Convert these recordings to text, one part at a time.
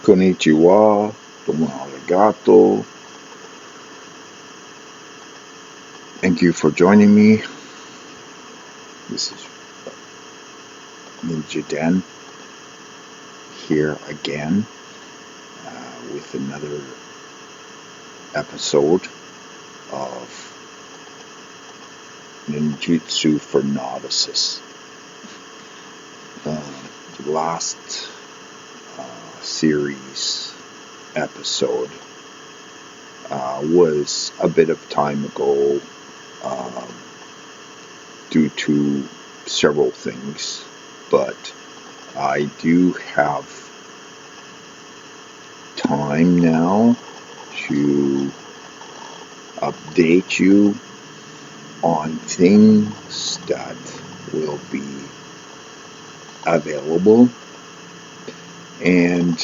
Konnichiwa, domo arigato. Thank you for joining me. This is NinjaDen here again with another episode of Ninjutsu for Novices. The last series episode was a bit of time ago due to several things, but I do have time now to update you on things that will be available. And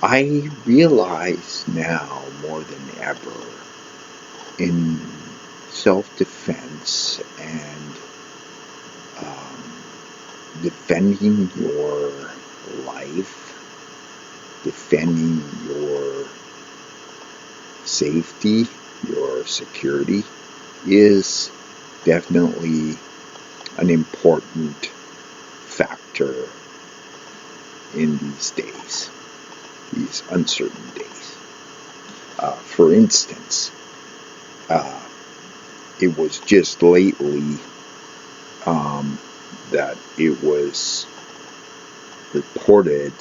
I realize now more than ever in self-defense and defending your life, defending your safety, your security is definitely an important factor in these days, these uncertain days. For instance, it was just lately that it was reported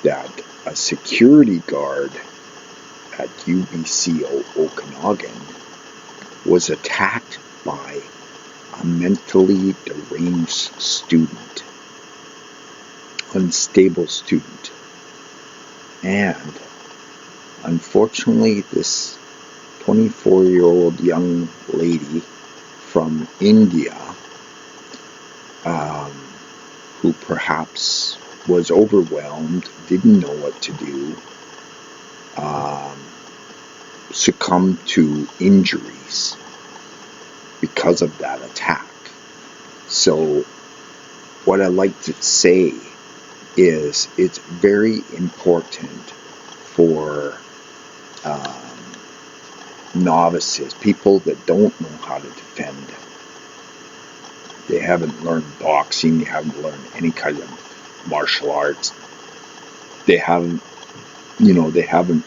that a security guard at UBC Okanagan was attacked by a mentally deranged student, unstable student. And unfortunately, this 24-year-old young lady from India, who perhaps was overwhelmed, didn't know what to do, succumbed to injuries because of that attack. So what I like to say is it's very important for novices, people that don't know how to defend. They haven't learned boxing, they haven't learned any kind of martial arts. They haven't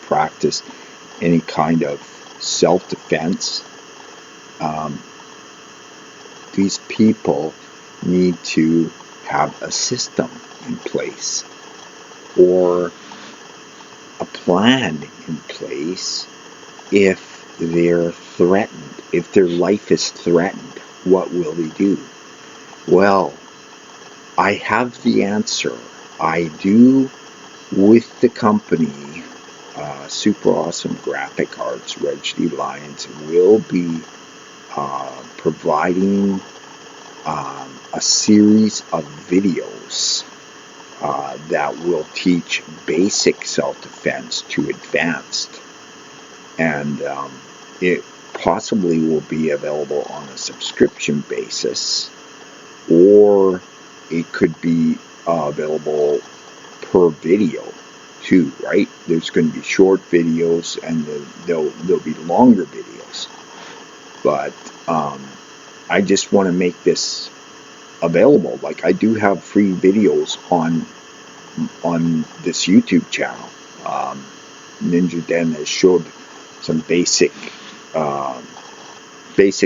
practiced any kind of self-defense. These people need to have a system in place or a plan in place if they're threatened. If their life is threatened, what will they do? Well, I have the answer. I do, with the company Super Awesome Graphic Arts, Reg D. Lyons will be providing a series of videos that will teach basic self-defense to advanced. And it possibly will be available on a subscription basis, or it could be available per video too, right? There's going to be short videos and there'll be longer videos. But I just want to make this available. Like, I do have free videos on this YouTube channel. NinjaDen has showed some basic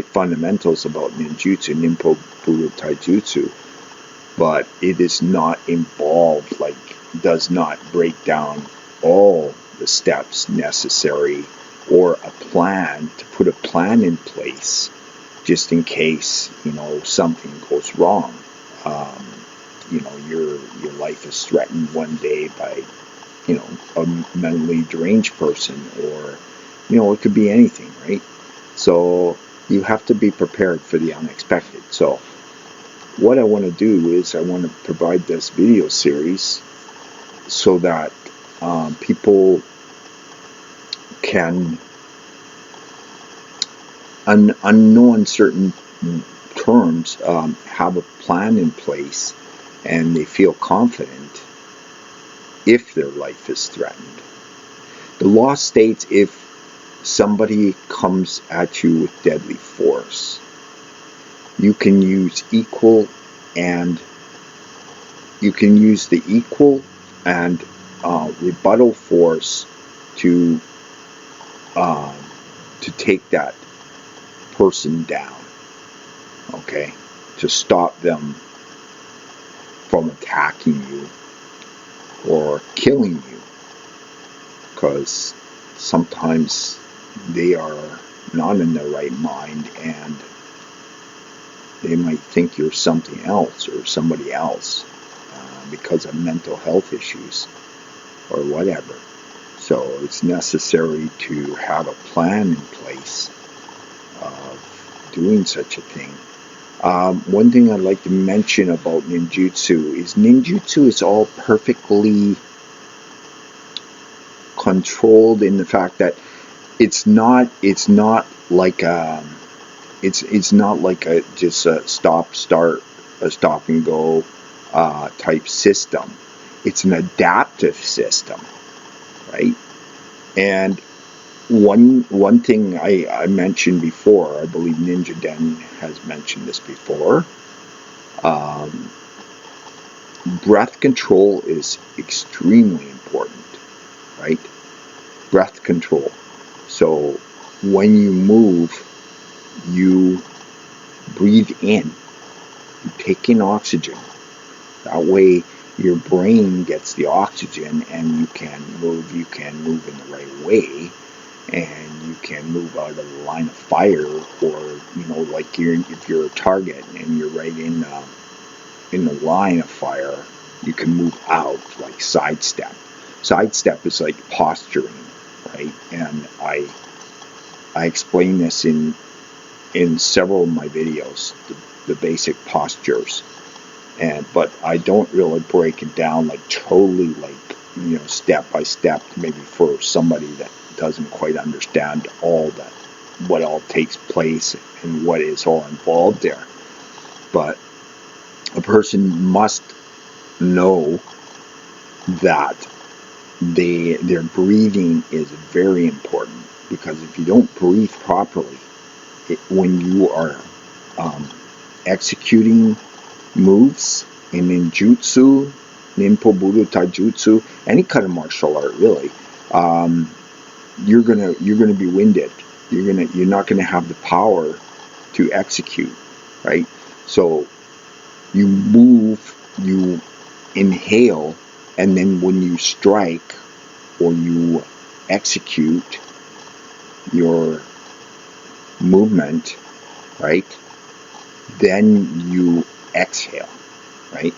fundamentals about ninjutsu, Ninpo Budo Taijutsu, but it is not involved, like, does not break down all the steps necessary or a plan, to put a plan in place just in case, something goes wrong. Your life is threatened one day by, a mentally deranged person, or, it could be anything, right? So you have to be prepared for the unexpected. So what I want to do is I want to provide this video series so that people can, no uncertain terms, have a plan in place, and they feel confident if their life is threatened. The law states if somebody comes at you with deadly force, you can use the equal and rebuttal force to take that person down, okay, to stop them from attacking you or killing you, because sometimes they are not in their right mind and they might think you're something else or somebody else because of mental health issues or whatever. So it's necessary to have a plan in place of doing such a thing. One thing I'd like to mention about ninjutsu is all perfectly controlled in the fact that it's not like just a stop and go type system. It's an adaptive system, right? And one thing I mentioned before, I believe NinjaDen has mentioned this before. Breath control is extremely important, right? Breath control. So when you move, you breathe in, you take in oxygen. That way your brain gets the oxygen and you can move in the right way, and you can move out of the line of fire, or like if you're a target and you're right in the line of fire, you can move out, like sidestep. Sidestep is like posturing, right? And I explain this in several of my videos, the basic postures. But I don't really break it down like totally, like, step by step, maybe for somebody that doesn't quite understand what all takes place and what is all involved there. But a person must know that their breathing is very important, because if you don't breathe properly, when you are executing moves in ninjutsu, ninpo budo taijutsu, any kind of martial art really, you're gonna be winded. You're not gonna have the power to execute, right? So you move, you inhale, and then when you strike or you execute your movement, right, then you exhale, right?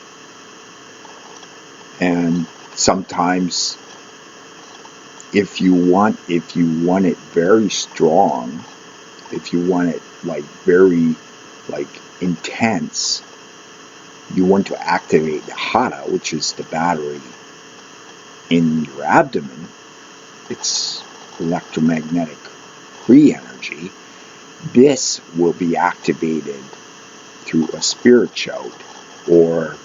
And sometimes if you want it very strong, if you want it like very like intense, you want to activate the hara, which is the battery in your abdomen. It's electromagnetic free energy. This will be activated through a spirit shout, or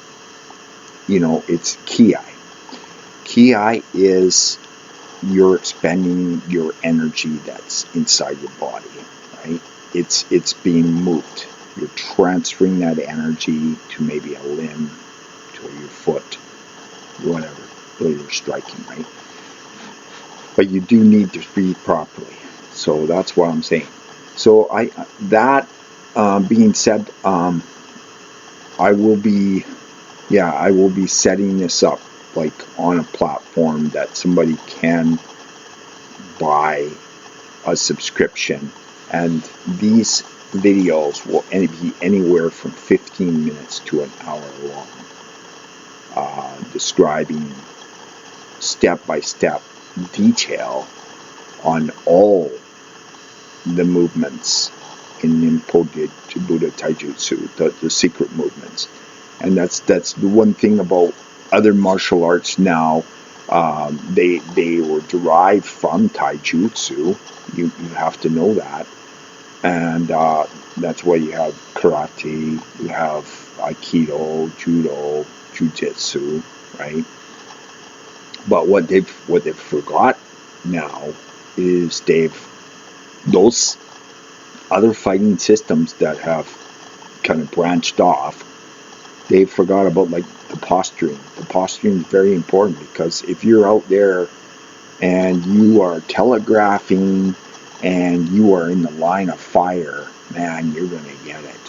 it's ki. Ki is you're expending your energy that's inside your body, right? It's being moved. You're transferring that energy to maybe a limb, to your foot, whatever, where you're striking, right? But you do need to breathe properly. So that's what I'm saying. So being said, I will be setting this up like on a platform that somebody can buy a subscription, and these videos will be anywhere from 15 minutes to an hour long, describing step-by-step detail on all the movements in Ninpo Budo Taijutsu, the secret movements. And that's the one thing about other martial arts now. They were derived from Taijutsu. You have to know that. And that's why you have karate, you have aikido, judo, jujitsu, right? But what they've forgot now is those other fighting systems that have kind of branched off. They forgot about like the posturing. The posturing is very important, because if you're out there and you are telegraphing and you are in the line of fire, man, you're going to get it.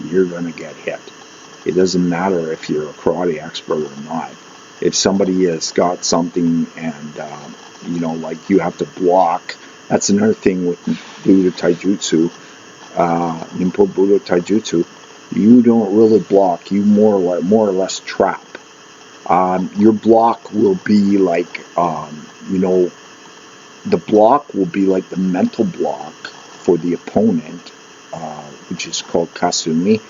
You're going to get hit. It doesn't matter if you're a karate expert or not. If somebody has got something and, like you have to block, that's another thing with Budo Taijutsu, Ninpo Budo Taijutsu. You don't really block. You more or less trap. Your block will be like, the block will be like the mental block for the opponent, which is called Kasumi.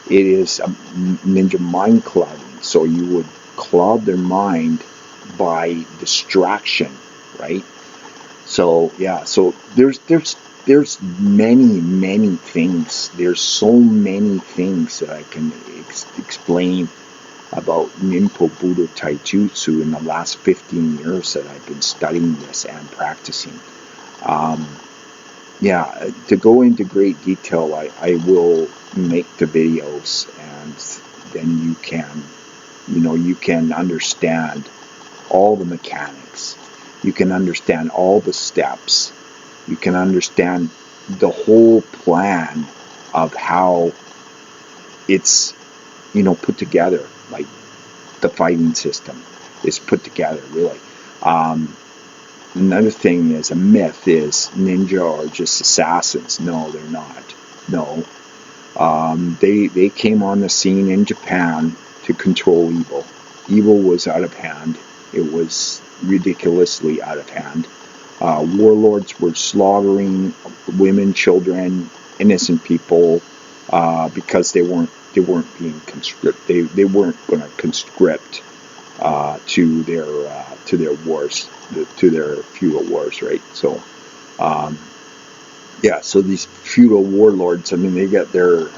It is a ninja mind clouding. So you would cloud their mind by distraction, right? So yeah, so there's many things. There's so many things that I can explain about Ninpo Budo Taijutsu in the last 15 years that I've been studying this and practicing. To go into great detail, I will make the videos, and then you can understand all the mechanics. You can understand all the steps. You can understand the whole plan of how it's, put together. Like the fighting system is put together, really. Another thing is, a myth is ninja are just assassins. No, they're not. No. They came on the scene in Japan to control evil. Evil was out of hand. It was ridiculously out of hand. Warlords were slaughtering women, children, innocent people, because they weren't being conscripted. They weren't going to conscript to their wars, to their feudal wars, right? So, so these feudal warlords, I mean, they get their,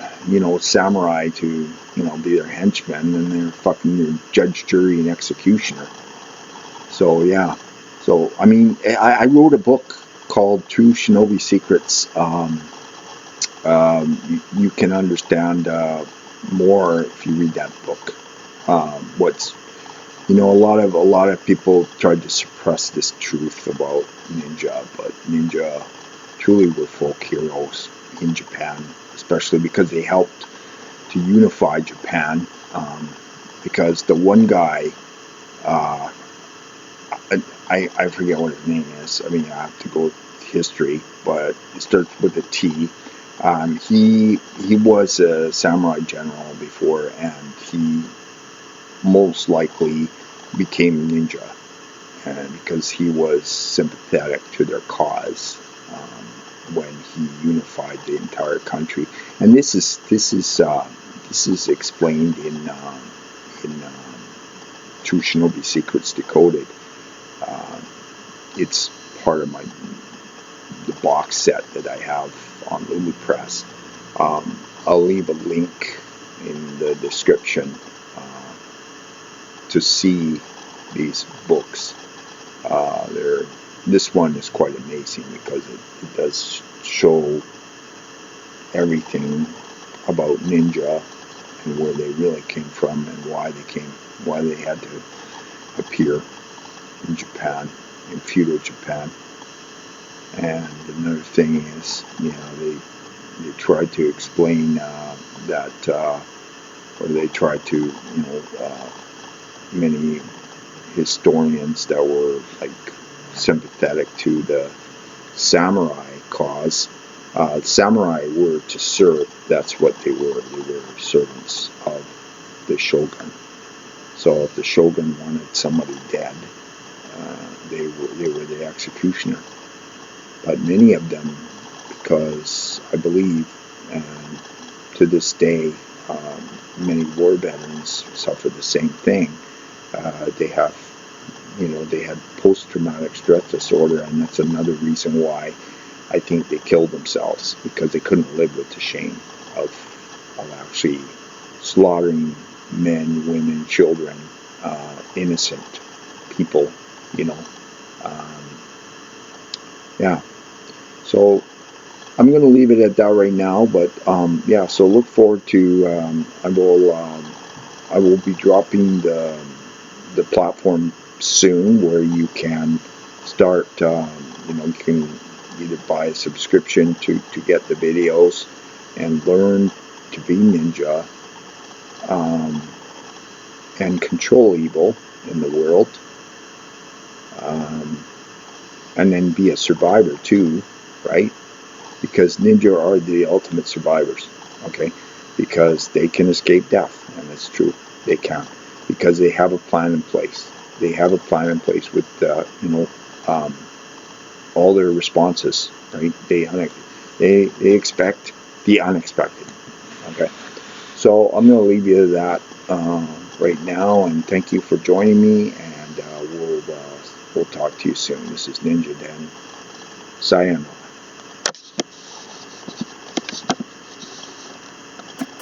samurai to, be their henchmen, and they're fucking their judge, jury, and executioner. So, yeah. So, I mean, I wrote a book called True Shinobi Secrets. You can understand more if you read that book. A lot of people tried to suppress this truth about ninja, but ninja truly were folk heroes in Japan, especially because they helped to unify Japan. Because the one guy, I forget what his name is. I mean, I have to go with history, but it starts with a T. He was a samurai general before, and he most likely became ninja, and because he was sympathetic to their cause when he unified the entire country. And this is explained in True Shinobi Secrets Decoded. It's part of the box set that I have on Lulu Press. I'll leave a link in the description to see these books. This one is quite amazing because it does show everything about ninja and where they really came from and why they had to appear in Japan, in feudal Japan. And another thing is, they tried to explain they tried to, many historians that were like sympathetic to the samurai cause. Samurai were to serve. That's what they were. They were servants of the shogun. So if the shogun wanted somebody dead, they were the executioner. But many of them, because I believe, and to this day, many war veterans suffer the same thing. They had post-traumatic stress disorder, and that's another reason why I think they killed themselves, because they couldn't live with the shame of actually slaughtering men, women, children, innocent people you know. Um, yeah. So I'm going to leave it at that right now. But yeah. So look forward to. I will be dropping the platform soon where you can start. You can either buy a subscription to get the videos and learn to be ninja um, and control evil in the world, um, and then be a survivor too, right? Because ninja are the ultimate survivors, okay? Because they can escape death, and it's true, they can, because they have a plan in place. They have a plan in place with, um, all their responses, right? They expect the unexpected, okay? So I'm going to leave you to that right now, and thank you for joining me, and we'll talk to you soon. This is NinjaDen. Sayonara.